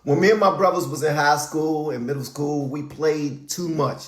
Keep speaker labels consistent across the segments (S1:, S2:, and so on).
S1: When me and my brothers was in high school and middle school, we played too much.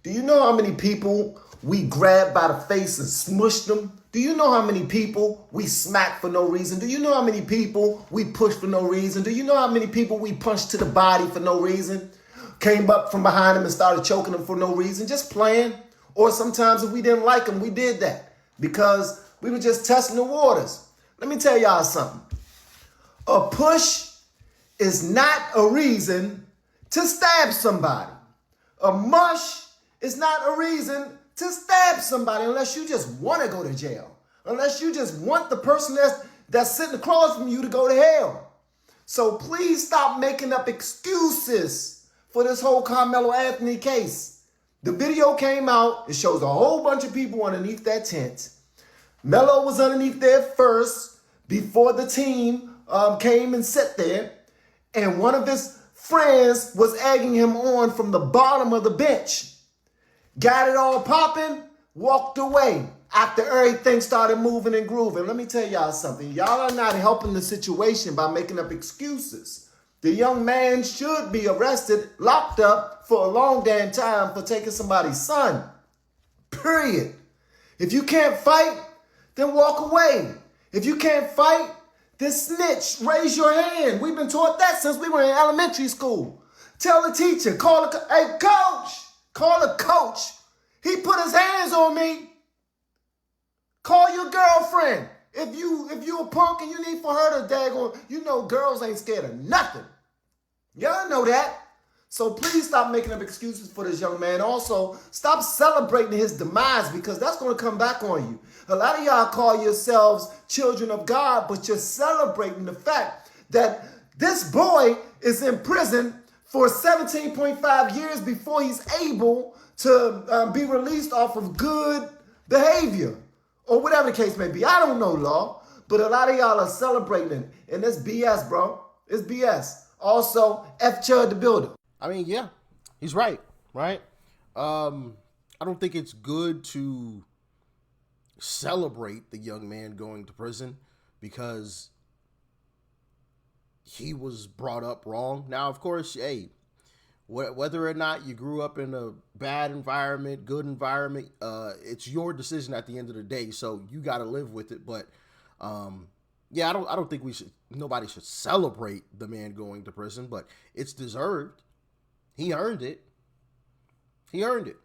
S1: Do you know how many people we grabbed by the face and smushed them? Do you know how many people we smacked for no reason? Do you know how many people we pushed for no reason? Do you know how many people we punched to the body for no reason? Came up from behind them and started choking them for no reason, just playing. Or sometimes if we didn't like them, we did that because we were just testing the waters. Let me tell y'all something. A push is not a reason to stab somebody. A mush is not a reason to stab somebody unless you just want to go to jail. Unless you just want the person that's sitting across from you to go to hell. So please stop making up excuses for this whole Karmelo Anthony case. The video came out. It shows a whole bunch of people underneath that tent. Melo was underneath there first before the team came and sat there. And one of his friends was egging him on from the bottom of the bench. Got it all popping, walked away after everything started moving and grooving. Let me tell y'all something. Y'all are not helping the situation by making up excuses. The young man should be arrested, locked up for a long damn time for taking somebody's son. Period. If you can't fight, then walk away. If you can't fight, then snitch, raise your hand. We've been taught that since we were in elementary school. Tell the teacher, hey coach, call a coach. He put his hands on me. Call your girlfriend. If you a punk and you need for her to daggone, you know girls ain't scared of nothing. Y'all know that. So please stop making up excuses for this young man. Also, stop celebrating his demise because that's going to come back on you. A lot of y'all call yourselves children of God, but you're celebrating the fact that this boy is in prison for 17.5 years before he's able to be released off of good behavior or whatever the case may be. I don't know law, but a lot of y'all are celebrating it. And it's BS, bro. It's BS. Also, F Chud the Builder.
S2: I mean, yeah, he's right? I don't think it's good to celebrate the young man going to prison because he was brought up wrong. Now, of course, hey, whether or not you grew up in a bad environment, good environment, it's your decision at the end of the day. So you got to live with it. But yeah, I don't think nobody should celebrate the man going to prison, but it's deserved. He earned it. He earned it.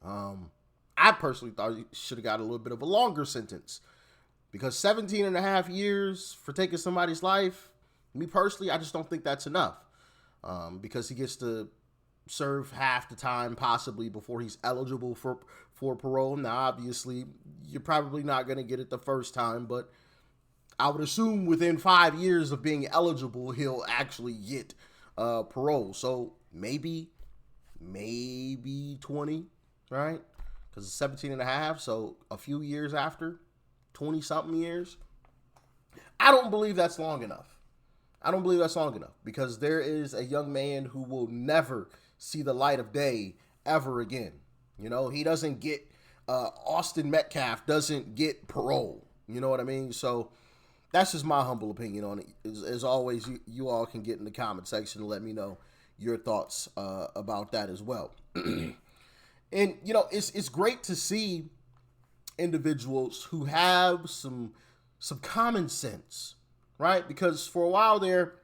S2: I personally thought he should have got a little bit of a longer sentence because 17 and a half years for taking somebody's life, me personally, I just don't think that's enough because he gets to serve half the time possibly before he's eligible for parole. Now, obviously, you're probably not going to get it the first time, but I would assume within 5 years of being eligible, he'll actually get parole. So maybe 20, right? Because it's 17 and a half, so a few years after, 20-something years. I don't believe that's long enough. Because there is a young man who will never see the light of day ever again. You know, he doesn't get, Austin Metcalf doesn't get parole. You know what I mean? So that's just my humble opinion on it. As always, you all can get in the comment section and let me know your thoughts about that as well. And, you know, it's great to see individuals who have some common sense, right? Because for a while there,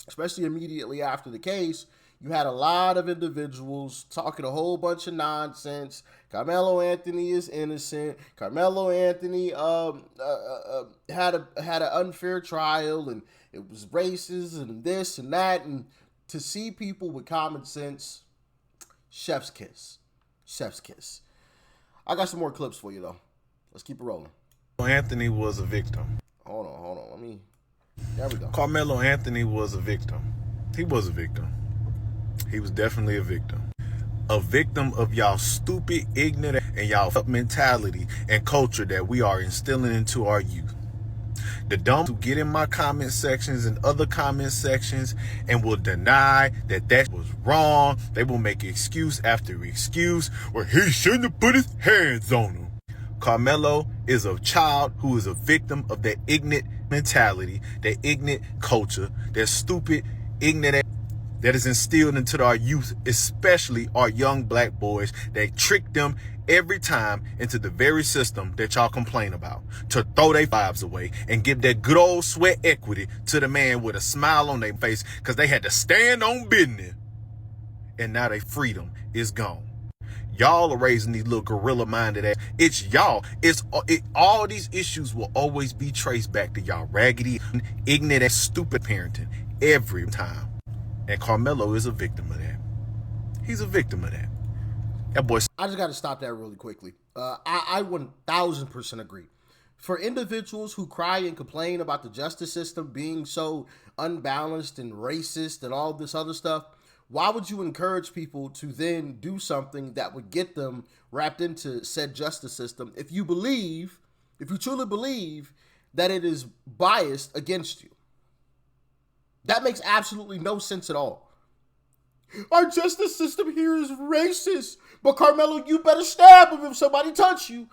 S2: especially immediately after the case, you had a lot of individuals talking a whole bunch of nonsense. Karmelo Anthony is innocent. Karmelo Anthony had an unfair trial, and it was racist and this and that. And to see people with common sense, chef's kiss. Chef's kiss. I got some more clips for you, though. Let's keep it rolling.
S3: Anthony was a victim.
S2: Hold on. There we go.
S3: Karmelo Anthony was a victim. He was a victim. He was definitely a victim. A victim of y'all stupid, ignorant, and y'all mentality and culture that we are instilling into our youth. The dumb who get in my comment sections and other comment sections and will deny that was wrong. They will make excuse after excuse where he shouldn't have put his hands on him. Karmelo is a child who is a victim of that ignorant mentality, that ignorant culture, that stupid, ignorant that is instilled into our youth, especially our young black boys, that trick them every time into the very system that y'all complain about, to throw their vibes away and give that good old sweat equity to the man with a smile on their face because they had to stand on business, and now their freedom is gone. Y'all are raising these little gorilla-minded ass. It's y'all. All these issues will always be traced back to y'all raggedy, ignorant, and stupid parenting every time. And Karmelo is a victim of that. He's a victim of that. That boy.
S2: I just got to stop that really quickly. I 1000% agree. For individuals who cry and complain about the justice system being so unbalanced and racist and all this other stuff, why would you encourage people to then do something that would get them wrapped into said justice system if you truly believe that it is biased against you? That makes absolutely no sense at all. Our justice system here is racist, but Karmelo, you better stab him if somebody touch you.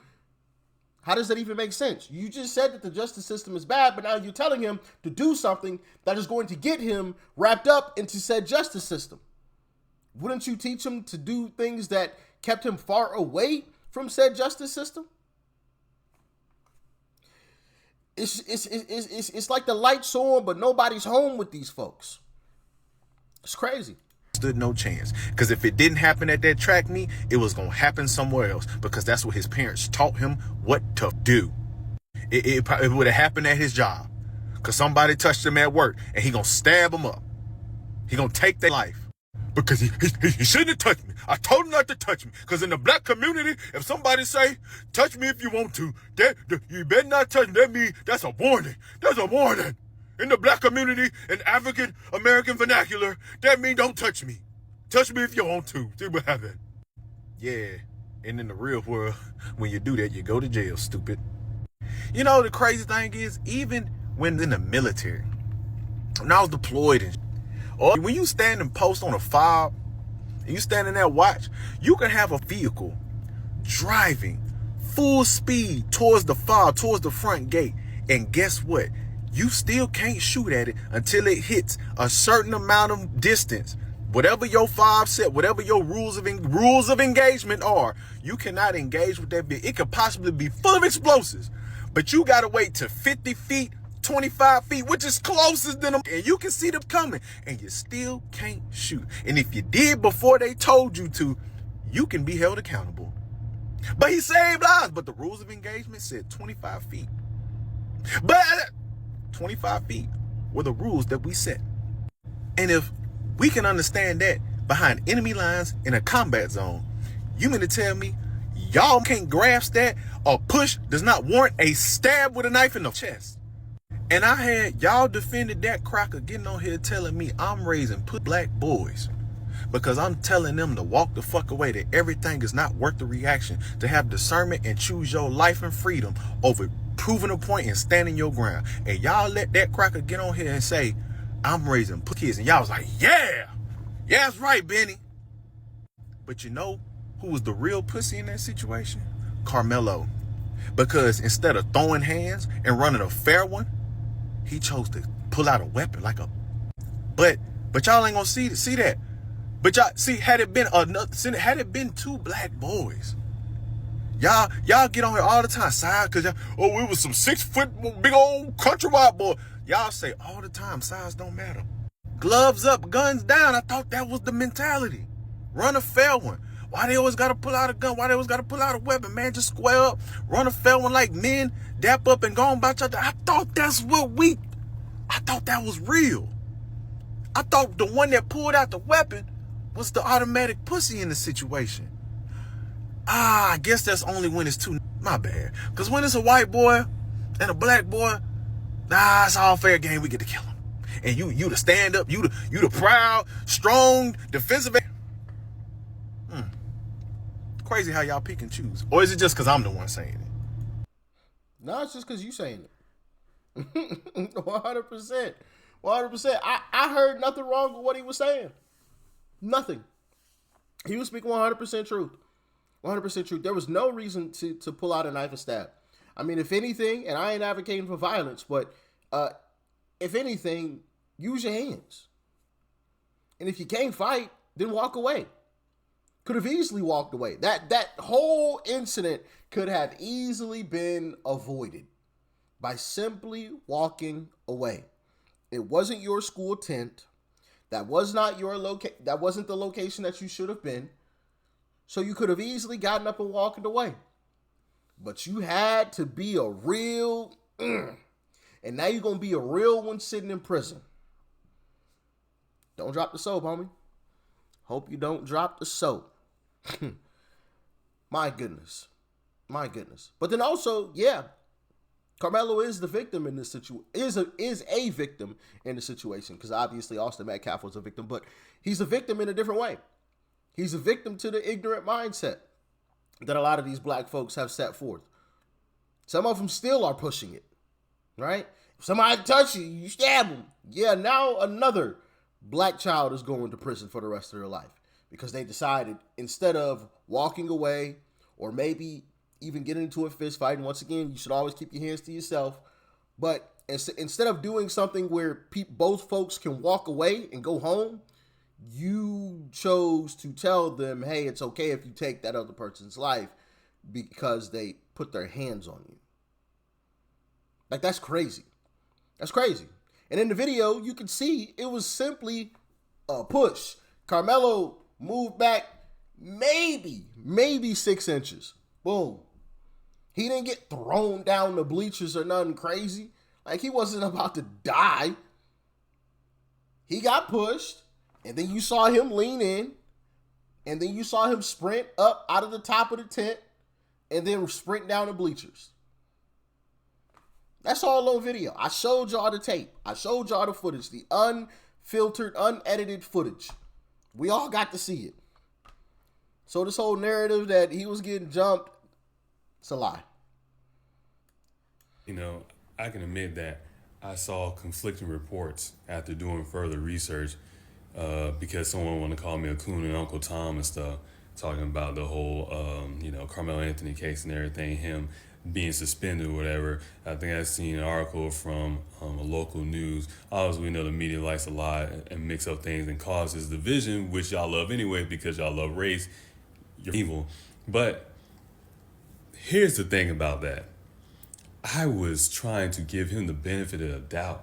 S2: How does that even make sense? You just said that the justice system is bad, but now you're telling him to do something that is going to get him wrapped up into said justice system. Wouldn't you teach him to do things that kept him far away from said justice system? It's like the lights on, but nobody's home with these folks. It's crazy.
S3: Stood no chance, because if it didn't happen at that track meet, it was gonna happen somewhere else, because that's what his parents taught him what to do. It would have happened at his job, because somebody touched him at work and he gonna stab him up. He gonna take their life because he shouldn't have touched me. I told him not to touch me, because in the black community, if somebody say touch me if you want to, you better not touch me. That means that's a warning. That's a warning. In the black community, in African American vernacular, that means don't touch me. Touch me if you want to. See what happens. Yeah, and in the real world, when you do that, you go to jail, stupid. You know, the crazy thing is, even when in the military, when I was deployed, or when you stand and post on a fob, and you stand in that watch, you can have a vehicle driving full speed towards the fob, towards the front gate, and guess what? You still can't shoot at it until it hits a certain amount of distance. Whatever your fob set, whatever your rules of engagement are, you cannot engage with that vehicle. It could possibly be full of explosives, but you got to wait to 50 feet, 25 feet, which is closest than them, and you can see them coming, and you still can't shoot. And if you did before they told you to, you can be held accountable. But he saved lives, but the rules of engagement said 25 feet. But 25 feet were the rules that we set. And if we can understand that behind enemy lines in a combat zone, you mean to tell me y'all can't grasp that? A push does not warrant a stab with a knife in the chest. And I had y'all defended that cracker getting on here telling me I'm raising black boys because I'm telling them to walk the fuck away, that everything is not worth the reaction, to have discernment and choose your life and freedom over proving a point and standing your ground. And y'all let that cracker get on here and say, I'm raising kids. And y'all was like, yeah, that's right, Benny. But you know who was the real pussy in that situation? Karmelo. Because instead of throwing hands and running a fair one, he chose to pull out a weapon like a... But y'all ain't gonna see that. But y'all see, had it been two black boys, Y'all get on here all the time, size, because we was some 6 foot big old country white boy. Y'all say all the time, size don't matter. Gloves up, guns down. I thought that was the mentality. Run a fair one. Why they always got to pull out a gun? Why they always got to pull out a weapon, man? Just square up, run a fair one like men, dap up and go on about y'all. I thought that was real. I thought the one that pulled out the weapon was the automatic pussy in the situation. I guess that's only when it's two. My bad. Because when it's a white boy and a black boy, it's all fair game. We get to kill him. And you the stand up, you the proud, strong, defensive. Crazy how y'all pick and choose. Or is it just because I'm the one saying it?
S2: No, it's just because you saying it. 100%. 100%. I heard nothing wrong with what he was saying. Nothing. He was speaking 100% truth. 100% truth. There was no reason to pull out a knife and stab. I mean, if anything, and I ain't advocating for violence, but if anything, use your hands. And if you can't fight, then walk away. Could have easily walked away. That whole incident could have easily been avoided by simply walking away. It wasn't your school tent. That was not your that wasn't the location that you should have been. So you could have easily gotten up and walked away. But you had to be a real and now you're going to be a real one sitting in prison. Don't drop the soap, homie. Hope you don't drop the soap. My goodness. My goodness. But then also, yeah, Karmelo is the victim in this situation. Is a victim in the situation, because obviously Austin Metcalf was a victim, but he's a victim in a different way. He's a victim to the ignorant mindset that a lot of these black folks have set forth. Some of them still are pushing it, right? If somebody touch you, you stab them. Yeah, now another black child is going to prison for the rest of their life because they decided, instead of walking away or maybe even getting into a fist fight, and once again, you should always keep your hands to yourself, but instead of doing something where both folks can walk away and go home, you chose to tell them, hey, it's okay if you take that other person's life because they put their hands on you. Like, that's crazy. That's crazy. And in the video, you can see it was simply a push. Karmelo moved back maybe 6 inches. Boom. He didn't get thrown down the bleachers or nothing crazy. Like, he wasn't about to die. He got pushed, and then you saw him lean in, and then you saw him sprint up out of the top of the tent, and then sprint down the bleachers. That's all on video. I showed y'all the tape. I showed y'all the footage, the unfiltered, unedited footage. We all got to see it. So this whole narrative that he was getting jumped, it's a lie.
S4: You know, I can admit that I saw conflicting reports after doing further research because someone wanted to call me a coon and Uncle Tom and stuff, talking about the whole, Carmelo Anthony case and everything, him being suspended or whatever. I think I seen an article from a local news. Obviously, we know the media likes to lie and mix up things and causes division, which y'all love anyway because y'all love race. You're evil. But here's the thing about that. I was trying to give him the benefit of the doubt,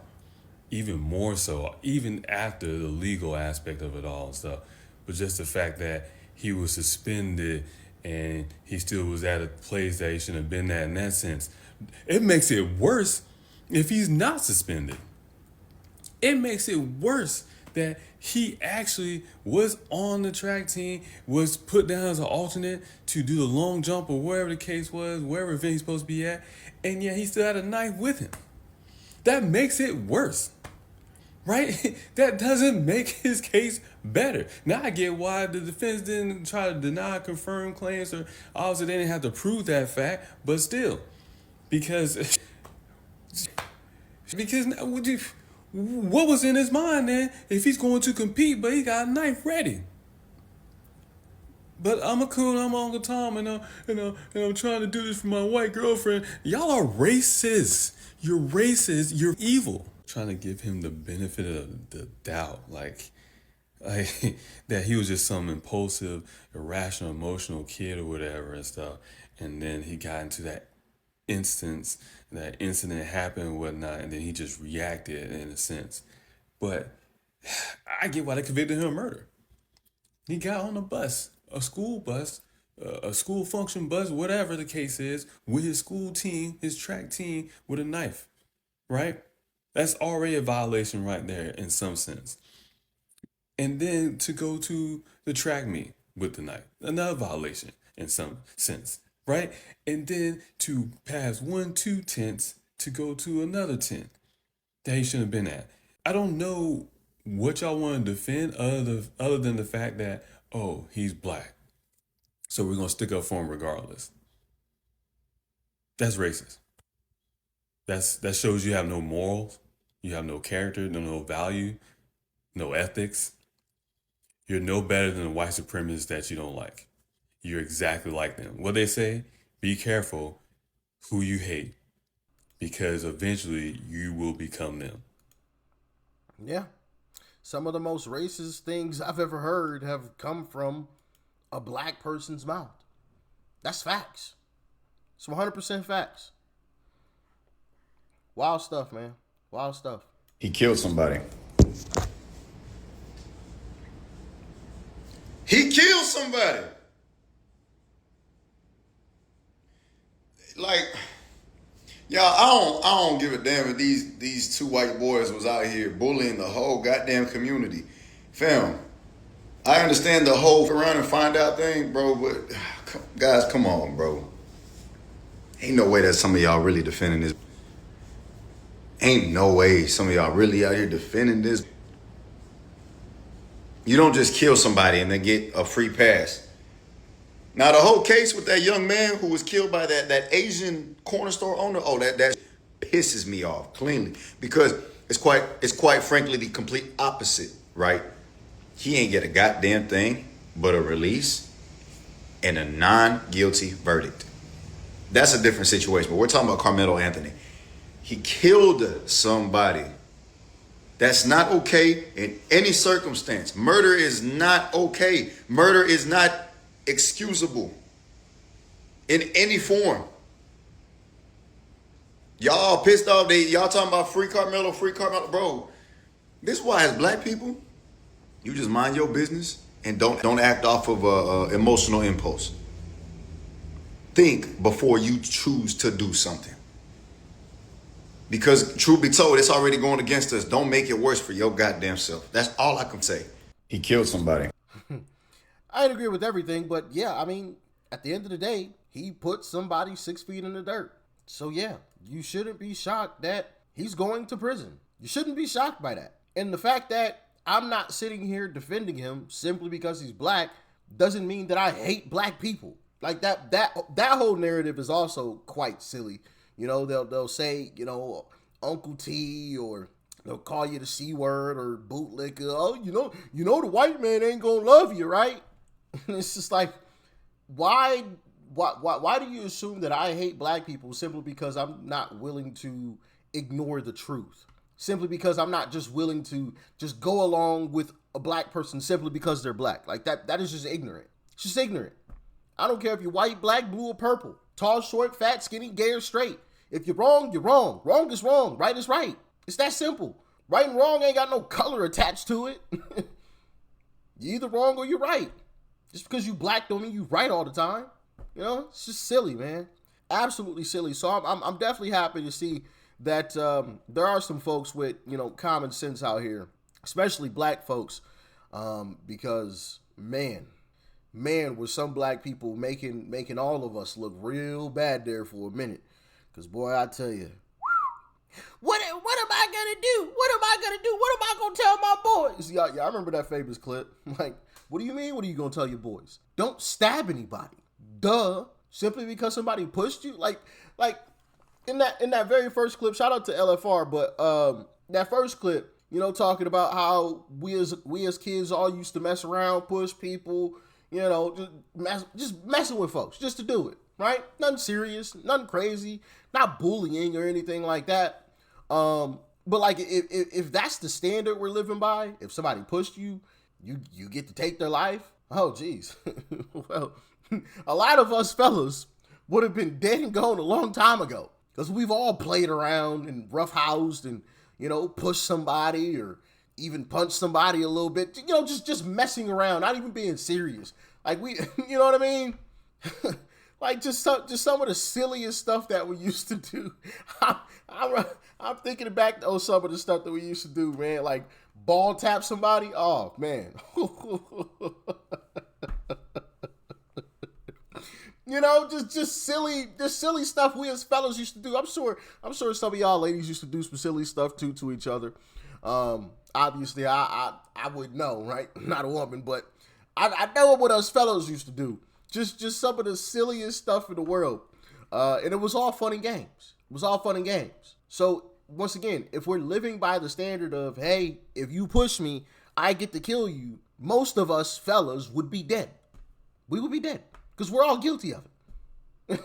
S4: even more so, even after the legal aspect of it all and stuff. But just the fact that he was suspended and he still was at a place that he shouldn't have been at in that sense, it makes it worse if he's not suspended. It makes it worse that he actually was on the track team, was put down as an alternate to do the long jump or wherever the case was, wherever event he's supposed to be at, and yet he still had a knife with him. That makes it worse, right? That doesn't make his case better. Now I get why the defense didn't try to deny confirmed claims, or obviously they didn't have to prove that fact, but still, because what was in his mind then if he's going to compete but he got a knife ready? But I'm a coon, I'm Uncle Tom, and I'm trying to do this for my white girlfriend. Y'all are racist. You're racist. You're evil. Trying to give him the benefit of the doubt, like that he was just some impulsive, irrational, emotional kid or whatever and stuff. And then he got into that incident happened and whatnot, and then he just reacted in a sense. But I get why they convicted him of murder. He got on a bus, a school bus, a school function bus, whatever the case is, with his school team, his track team, with a knife, right? That's already a violation right there in some sense. And then to go to the track meet with the knife, another violation in some sense, right? And then to pass 2 tents to go to another tent that he shouldn't have been at. I don't know what y'all want to defend other than the fact that, oh, he's black, so we're going to stick up for him regardless. That's racist. That shows you have no morals, you have no character, no value, no ethics. You're no better than the white supremacists that you don't like. You're exactly like them. What they say, be careful who you hate, because eventually you will become them.
S2: Yeah. some of the most racist things I've ever heard have come from a black person's mouth. That's facts. It's 100% facts. Wild stuff, man. Wild stuff.
S5: He killed somebody. He killed somebody. Like, y'all, I don't give a damn if these two white boys was out here bullying the whole goddamn community. Fam, I understand the whole around and find out thing, bro, but guys, come on, bro. Ain't no way that some of y'all really defending this. Ain't no way some of y'all really out here defending this. You don't just kill somebody and then get a free pass. Now, the whole case with that young man who was killed by that Asian corner store owner, that pisses me off cleanly, because it's quite frankly the complete opposite, right? He ain't get a goddamn thing but a release and a non-guilty verdict. That's a different situation, but we're talking about Karmelo Anthony. He killed somebody. That's not okay in any circumstance. Murder is not okay. Murder is not excusable in any form. Y'all pissed off. Y'all talking about free Karmelo, bro. This is why, as black people, you just mind your business and don't act off of emotional impulse. Think before you choose to do something. Because truth be told, it's already going against us. Don't make it worse for your goddamn self. That's all I can say. He killed somebody.
S2: I agree with everything, but yeah, I mean, at the end of the day, he put somebody 6 feet in the dirt. So yeah, you shouldn't be shocked that he's going to prison. You shouldn't be shocked by that. And the fact that I'm not sitting here defending him simply because he's black doesn't mean that I hate black people. Like that whole narrative is also quite silly. You know, they'll say, you know, Uncle T, or they'll call you the C word or bootlicker. Oh, you know the white man ain't gonna love you, right? And it's just like, why do you assume that I hate black people simply because I'm not willing to ignore the truth? Simply because I'm not just willing to just go along with a black person simply because they're black. Like that is just ignorant. It's just ignorant. I don't care if you're white, black, blue, or purple. Tall, short, fat, skinny, gay, or straight. If you're wrong, you're wrong. Wrong is wrong. Right is right. It's that simple. Right and wrong ain't got no color attached to it. You're either wrong or you're right. Just because you black don't mean you right all the time. You know, it's just silly, man. Absolutely silly. So I'm definitely happy to see that there are some folks with, you know, common sense out here, especially black folks, because man, was some black people making all of us look real bad there for a minute. Because, boy, I tell you, what am I going to do? What am I going to do? What am I going to tell my boys? Yeah, I remember that famous clip. Like, what do you mean? What are you going to tell your boys? Don't stab anybody. Duh. Simply because somebody pushed you? Like in that very first clip, shout out to LFR, but that first clip, you know, talking about how we as kids all used to mess around, push people, you know, just messing with folks, just to do it, right? Nothing serious, nothing crazy, not bullying or anything like that. But like, if that's the standard we're living by, if somebody pushed you, you get to take their life. Oh, geez. Well, a lot of us fellas would have been dead and gone a long time ago, because we've all played around and roughhoused and, you know, pushed somebody or even punched somebody a little bit, you know, just messing around, not even being serious. Like we, you know what I mean? Like just some of the silliest stuff that we used to do. I'm thinking back to some of the stuff that we used to do, man. Like ball tap somebody. Oh man. You know, just silly stuff we as fellas used to do. I'm sure some of y'all ladies used to do some silly stuff too to each other. Obviously I would know, right? I'm not a woman, but I know what us fellas used to do. Just some of the silliest stuff in the world. And it was all fun and games. So once again, if we're living by the standard of, hey, if you push me, I get to kill you, most of us fellas would be dead. We would be dead because we're all guilty of it.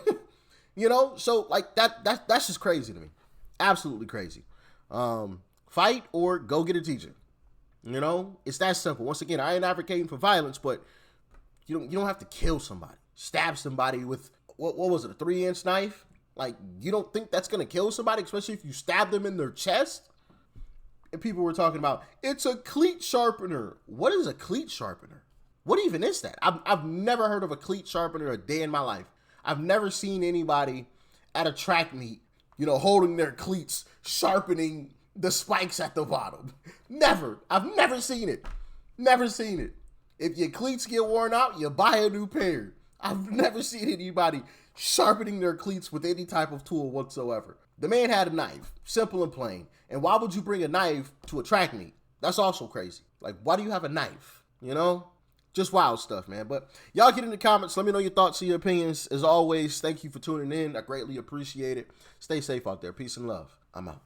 S2: You know, so like that's just crazy to me. Absolutely crazy. Fight or go get a teacher. You know, it's that simple. Once again, I ain't advocating for violence, but you don't have to kill somebody, stab somebody with what was it, a 3-inch knife? Like, you don't think that's gonna kill somebody, especially if you stab them in their chest? And people were talking about, it's a cleat sharpener. What is a cleat sharpener? What even is that? I've never heard of a cleat sharpener a day in my life. I've never seen anybody at a track meet, you know, holding their cleats, sharpening the spikes at the bottom. Never. I've never seen it. Never seen it. If your cleats get worn out, you buy a new pair. I've never seen anybody sharpening their cleats with any type of tool whatsoever. The man had a knife, simple and plain. And why would you bring a knife to a track meet? That's also crazy. Like, why do you have a knife? You know? Just wild stuff, man. But y'all get in the comments. Let me know your thoughts and your opinions. As always, thank you for tuning in. I greatly appreciate it. Stay safe out there. Peace and love. I'm out.